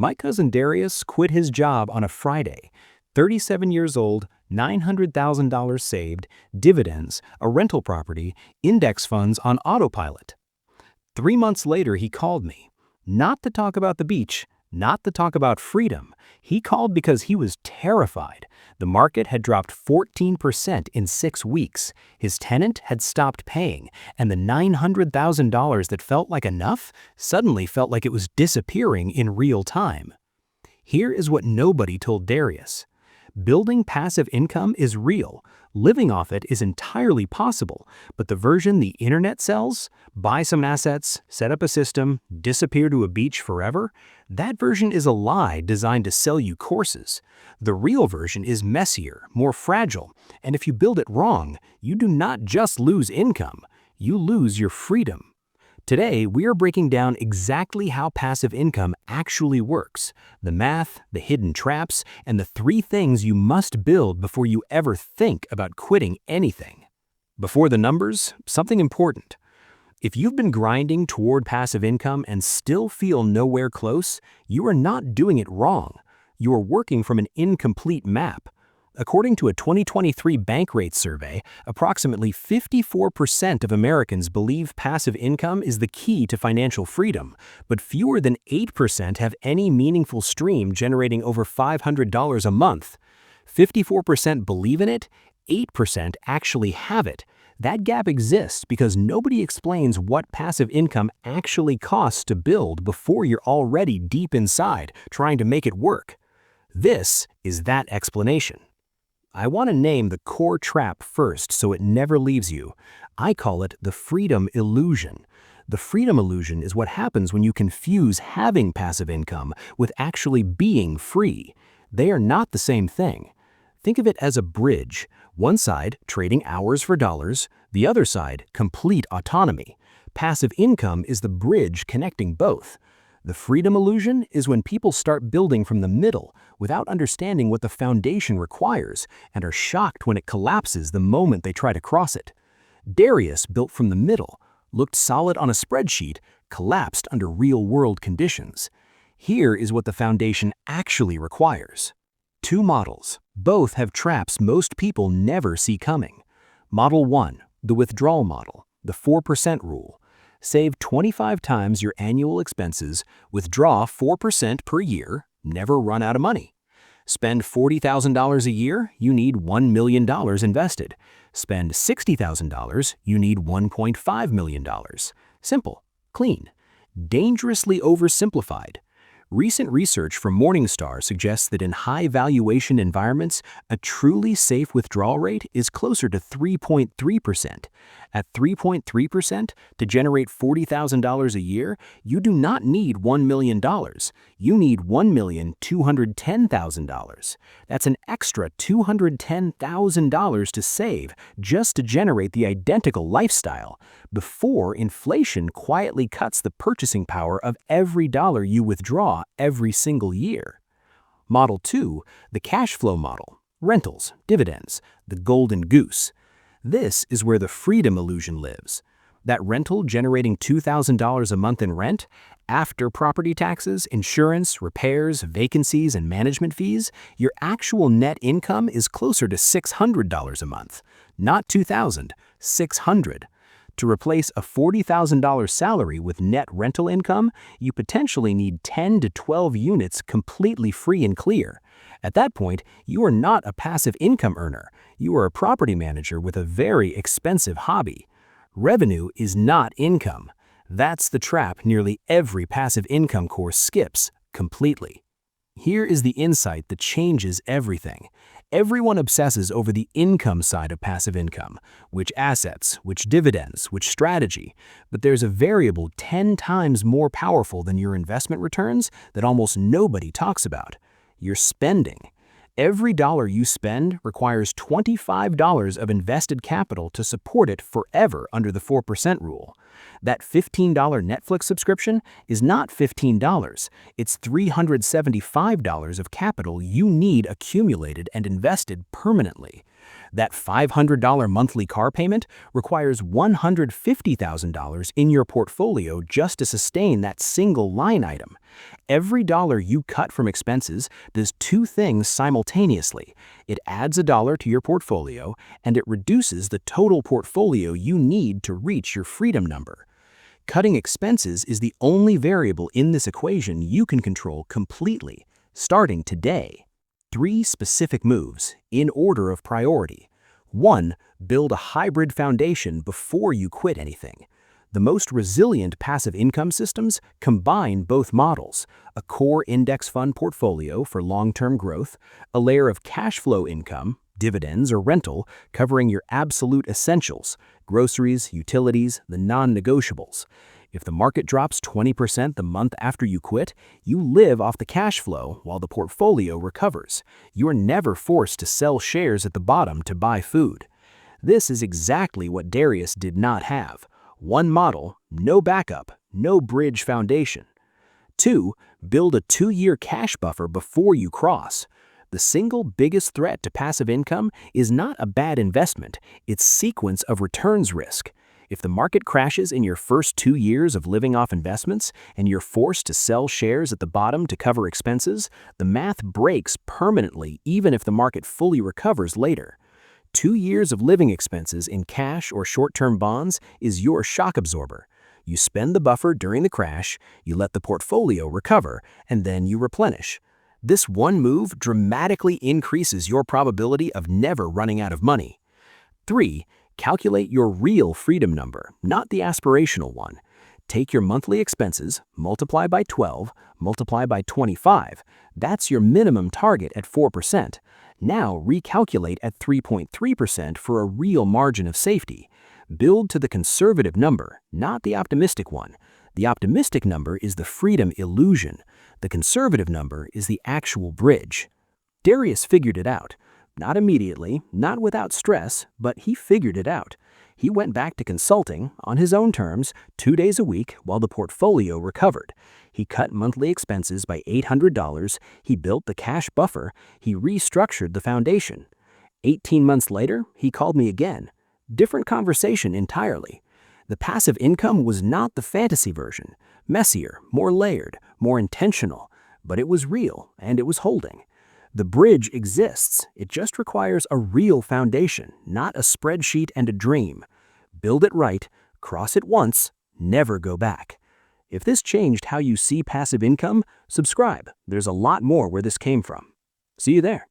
My cousin Darius quit his job on a Friday. 37 years old, $900,000 saved, dividends, a rental property, index funds on autopilot. 3 months later, he called me. Not to talk about the beach, not to talk about freedom. He called because he was terrified. The market had dropped 14% in 6 weeks. His tenant had stopped paying, and the $900,000 that felt like enough suddenly felt like it was disappearing in real time. Here is what nobody told Darius. Building passive income is real. Living off it is entirely possible, but the version the internet sells, buy some assets, set up a system, disappear to a beach forever, that version is a lie designed to sell you courses. The real version is messier, more fragile, and if you build it wrong, you do not just lose income, you lose your freedom. Today, we are breaking down exactly how passive income actually works, the math, the hidden traps, and the 3 things you must build before you ever think about quitting anything. Before the numbers, something important. If you've been grinding toward passive income and still feel nowhere close, you are not doing it wrong. You are working from an incomplete map. According to a 2023 Bankrate survey, approximately 54% of Americans believe passive income is the key to financial freedom, but fewer than 8% have any meaningful stream generating over $500 a month. 54% believe in it, 8% actually have it. That gap exists because nobody explains what passive income actually costs to build before you're already deep inside, trying to make it work. This is that explanation. I want to name the core trap first so it never leaves you. I call it the freedom illusion. The freedom illusion is what happens when you confuse having passive income with actually being free. They are not the same thing. Think of it as a bridge. One side, trading hours for dollars, the other side, complete autonomy. Passive income is the bridge connecting both. The freedom illusion is when people start building from the middle without understanding what the foundation requires and are shocked when it collapses the moment they try to cross it. Darius built from the middle, looked solid on a spreadsheet, collapsed under real-world conditions. Here is what the foundation actually requires. 2 models. Both have traps most people never see coming. Model 1, the withdrawal model, the 4% rule. Save 25 times your annual expenses, withdraw 4% per year, never run out of money. Spend $40,000 a year, you need $1 million invested. Spend $60,000, you need $1.5 million. Simple, clean, dangerously oversimplified. Recent research from Morningstar suggests that in high valuation environments, a truly safe withdrawal rate is closer to 3.3%. At 3.3%, to generate $40,000 a year, you do not need $1 million. You need $1,210,000. That's an extra $210,000 to save just to generate the identical lifestyle, before inflation quietly cuts the purchasing power of every dollar you withdraw every single year. Model 2, the cash flow model, rentals, dividends, the golden goose. This is where the freedom illusion lives. That rental generating $2,000 a month in rent, after property taxes, insurance, repairs, vacancies, and management fees, your actual net income is closer to $600 a month. Not $2,000, $600. To replace a $40,000 salary with net rental income, you potentially need 10 to 12 units completely free and clear. At that point, you are not a passive income earner. You are a property manager with a very expensive hobby. Revenue is not income. That's the trap nearly every passive income course skips completely. Here is the insight that changes everything. Everyone obsesses over the income side of passive income, which assets, which dividends, which strategy, but there's a variable 10 times more powerful than your investment returns that almost nobody talks about. Your spending. Every dollar you spend requires $25 of invested capital to support it forever under the 4% rule. That $15 Netflix subscription is not $15, it's $375 of capital you need accumulated and invested permanently. That $500 monthly car payment requires $150,000 in your portfolio just to sustain that single line item. Every dollar you cut from expenses does two things simultaneously. It adds a dollar to your portfolio, and it reduces the total portfolio you need to reach your freedom number. Cutting expenses is the only variable in this equation you can control completely, starting today. 3 specific moves, in order of priority. 1. Build a hybrid foundation before you quit anything. The most resilient passive income systems combine both models: a core index fund portfolio for long-term growth, a layer of cash flow income, dividends or rental, covering your absolute essentials, groceries, utilities, the non-negotiables. If the market drops 20% the month after you quit, you live off the cash flow while the portfolio recovers. You are never forced to sell shares at the bottom to buy food. This is exactly what Darius did not have. One model, no backup, no bridge foundation. 2. Build a 2-year cash buffer before you cross. The single biggest threat to passive income is not a bad investment, it's sequence of returns risk. If the market crashes in your first 2 years of living off investments and you're forced to sell shares at the bottom to cover expenses, the math breaks permanently even if the market fully recovers later. 2 years of living expenses in cash or short-term bonds is your shock absorber. You spend the buffer during the crash, you let the portfolio recover, and then you replenish. This one move dramatically increases your probability of never running out of money. 3. Calculate your real freedom number, not the aspirational one. Take your monthly expenses, multiply by 12, multiply by 25. That's your minimum target at 4%. Now recalculate at 3.3% for a real margin of safety. Build to the conservative number, not the optimistic one. The optimistic number is the freedom illusion. The conservative number is the actual bridge. Darius figured it out. Not immediately, not without stress, but he figured it out. He went back to consulting, on his own terms, 2 days a week while the portfolio recovered. He cut monthly expenses by $800, he built the cash buffer, he restructured the foundation. 18 months later, he called me again. Different conversation entirely. The passive income was not the fantasy version. Messier, more layered, more intentional. But it was real, and it was holding. The bridge exists. It just requires a real foundation, not a spreadsheet and a dream. Build it right, cross it once, never go back. If this changed how you see passive income, subscribe. There's a lot more where this came from. See you there.